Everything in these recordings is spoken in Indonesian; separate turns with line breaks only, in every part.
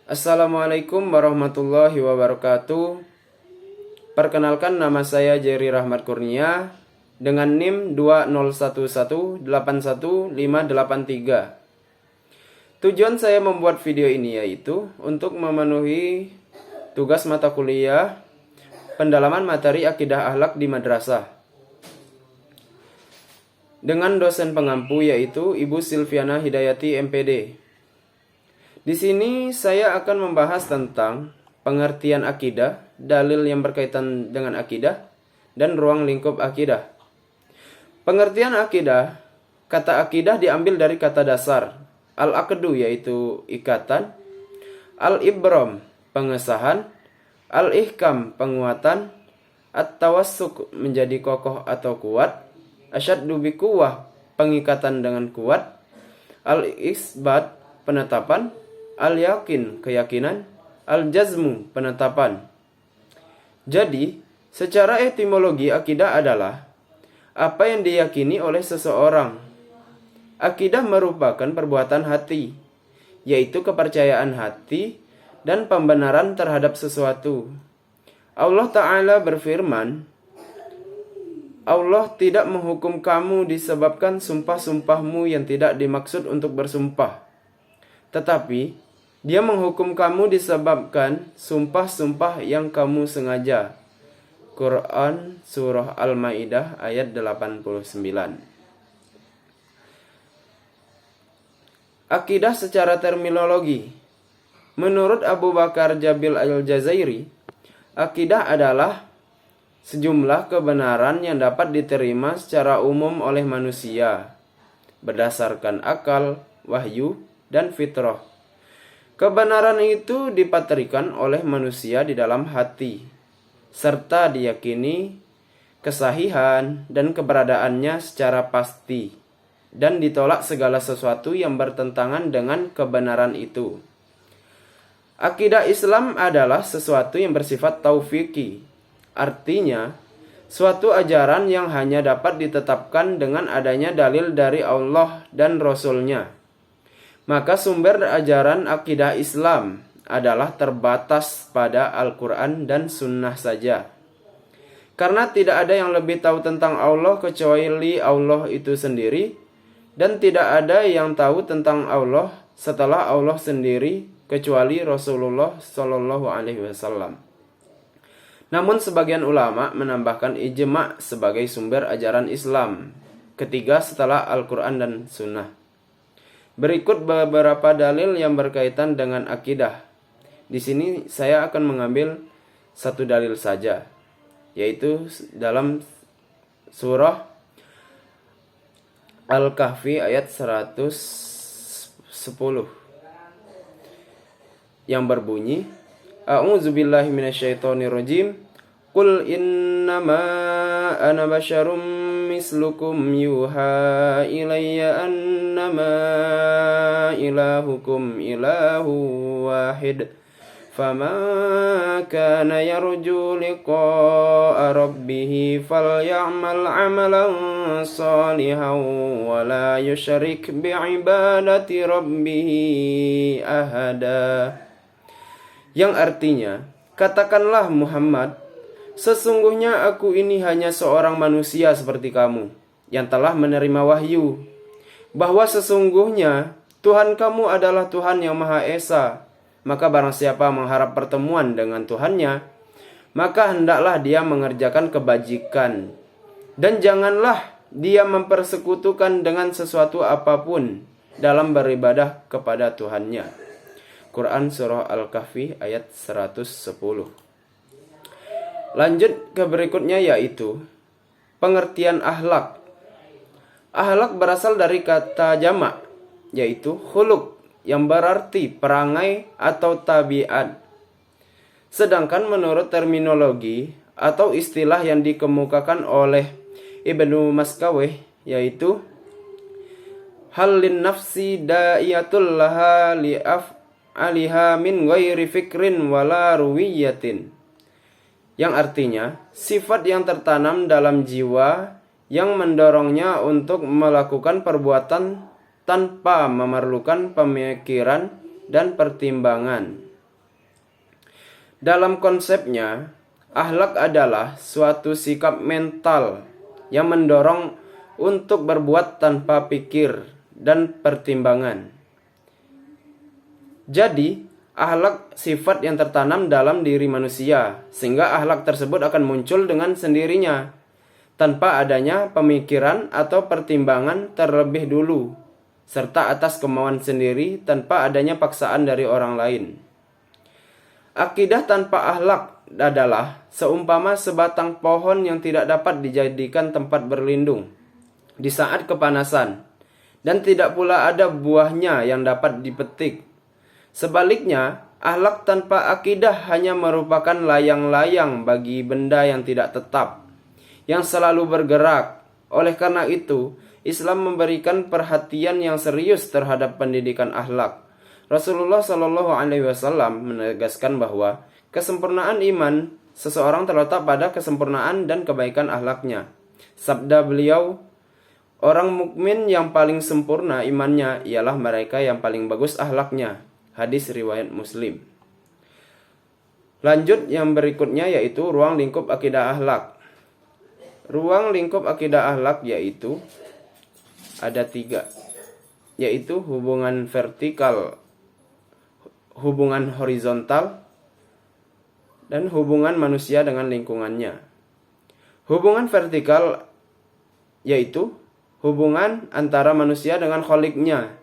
Assalamualaikum warahmatullahi wabarakatuh. Perkenalkan, nama saya Jerry Rahmat Kurnia dengan NIM 201181583. Tujuan saya membuat video ini yaitu untuk memenuhi tugas mata kuliah pendalaman materi akidah akhlak di madrasah dengan dosen pengampu yaitu Ibu Silviana Hidayati MPD. Di sini saya akan membahas tentang pengertian akidah, dalil yang berkaitan dengan akidah, dan ruang lingkup akidah. Pengertian akidah, kata akidah diambil dari kata dasar, al-aqdu yaitu ikatan, al-ibram pengesahan, al-ihkam penguatan, at-tawassuk menjadi kokoh atau kuat, asyaddu biquwwah pengikatan dengan kuat, al-isbat penetapan, al-yakin keyakinan, al-jazmu penetapan. Jadi, secara etimologi akidah adalah apa yang diyakini oleh seseorang. Akidah merupakan perbuatan hati, yaitu kepercayaan hati dan pembenaran terhadap sesuatu. Allah Ta'ala berfirman, Allah tidak menghukum kamu disebabkan sumpah-sumpahmu yang tidak dimaksud untuk bersumpah. Tetapi, Dia menghukum kamu disebabkan sumpah-sumpah yang kamu sengaja. Quran Surah Al-Ma'idah ayat 89. Akidah secara terminologi. Menurut Abu Bakar Jabil Al-Jazairi, akidah adalah sejumlah kebenaran yang dapat diterima secara umum oleh manusia berdasarkan akal, wahyu, dan fitrah. Kebenaran itu dipaterikan oleh manusia di dalam hati, serta diyakini kesahihan dan keberadaannya secara pasti, dan ditolak segala sesuatu yang bertentangan dengan kebenaran itu. Akidah Islam adalah sesuatu yang bersifat taufiqi. Artinya, suatu ajaran yang hanya dapat ditetapkan dengan adanya dalil dari Allah dan Rasul-Nya. Maka sumber ajaran akidah Islam adalah terbatas pada Al-Quran dan Sunnah saja. Karena tidak ada yang lebih tahu tentang Allah kecuali Allah itu sendiri, dan tidak ada yang tahu tentang Allah setelah Allah sendiri kecuali Rasulullah Shallallahu Alaihi Wasallam. Namun sebagian ulama menambahkan ijma' sebagai sumber ajaran Islam ketiga setelah Al-Quran dan Sunnah. Berikut beberapa dalil yang berkaitan dengan akidah. Di sini saya akan mengambil satu dalil saja, yaitu dalam surah Al-Kahfi ayat 110 yang berbunyi, A'udzubillahi minasyaitonirrajim. Qul innama ana basyarum mislukum yuha ilayya annama ilahukum ilahu wahid. Fama kana yarju liqa'a rabbih falya'mal 'amalan salihan wa la yusyrik bi'ibadati rabbih ahada. Yang artinya, katakanlah Muhammad, sesungguhnya aku ini hanya seorang manusia seperti kamu, yang telah menerima wahyu, bahwa sesungguhnya Tuhan kamu adalah Tuhan yang Maha Esa. Maka barang siapa mengharap pertemuan dengan Tuhannya, maka hendaklah dia mengerjakan kebajikan, dan janganlah dia mempersekutukan dengan sesuatu apapun dalam beribadah kepada Tuhannya. Quran Surah Al-Kahfi ayat 110. Lanjut ke berikutnya yaitu pengertian akhlak. Akhlak berasal dari kata jamak, yaitu khuluq, yang berarti perangai atau tabiat. Sedangkan menurut terminologi atau istilah yang dikemukakan oleh Ibnu Maskawih, yaitu halin nafsi da'iyatul laha li'af'aliha min ghairi fikrin wala ruwiyatin, yang artinya sifat yang tertanam dalam jiwa yang mendorongnya untuk melakukan perbuatan tanpa memerlukan pemikiran dan pertimbangan. Dalam konsepnya, akhlak adalah suatu sikap mental yang mendorong untuk berbuat tanpa pikir dan pertimbangan. Jadi, akhlak sifat yang tertanam dalam diri manusia, sehingga akhlak tersebut akan muncul dengan sendirinya, tanpa adanya pemikiran atau pertimbangan terlebih dulu, serta atas kemauan sendiri tanpa adanya paksaan dari orang lain. Akidah tanpa akhlak adalah seumpama sebatang pohon yang tidak dapat dijadikan tempat berlindung di saat kepanasan, dan tidak pula ada buahnya yang dapat dipetik. Sebaliknya, akhlak tanpa akidah hanya merupakan layang-layang bagi benda yang tidak tetap, yang selalu bergerak. Oleh karena itu, Islam memberikan perhatian yang serius terhadap pendidikan akhlak. Rasulullah Shallallahu Alaihi Wasallam menegaskan bahwa kesempurnaan iman seseorang terletak pada kesempurnaan dan kebaikan akhlaknya. Sabda beliau, orang mukmin yang paling sempurna imannya ialah mereka yang paling bagus akhlaknya. Hadis riwayat Muslim. Lanjut yang berikutnya yaitu ruang lingkup akidah akhlak. Ruang lingkup akidah akhlak yaitu ada 3, yaitu hubungan vertikal, hubungan horizontal, dan hubungan manusia dengan lingkungannya. Hubungan vertikal yaitu hubungan antara manusia dengan Kholiknya,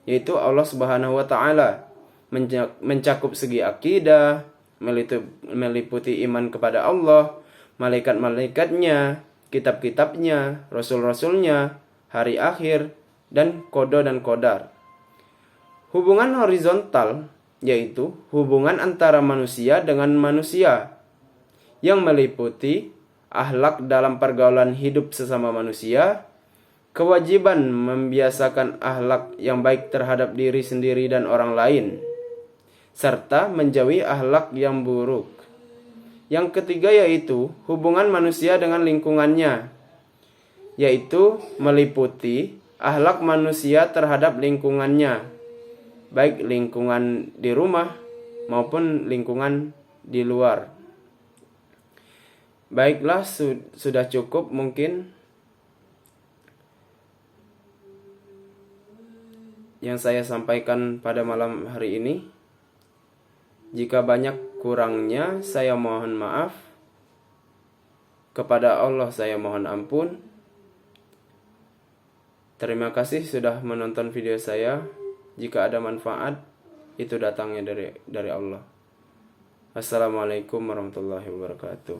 yaitu Allah Subhanahu wa Ta'ala, mencakup segi akidah, meliputi iman kepada Allah, malaikat-malaikatnya, kitab-kitabnya, rasul-rasulnya, hari akhir, dan qada dan qadar. Hubungan horizontal yaitu hubungan antara manusia dengan manusia, yang meliputi akhlak dalam pergaulan hidup sesama manusia, kewajiban membiasakan akhlak yang baik terhadap diri sendiri dan orang lain, serta menjauhi akhlak yang buruk. Yang ketiga yaitu hubungan manusia dengan lingkungannya, yaitu meliputi akhlak manusia terhadap lingkungannya, baik lingkungan di rumah maupun lingkungan di luar. Baiklah, sudah cukup mungkin yang saya sampaikan pada malam hari ini. Jika banyak kurangnya, saya mohon maaf. Kepada Allah saya mohon ampun. Terima kasih sudah menonton video saya. Jika ada manfaat, itu datangnya dari Allah. Assalamualaikum warahmatullahi wabarakatuh.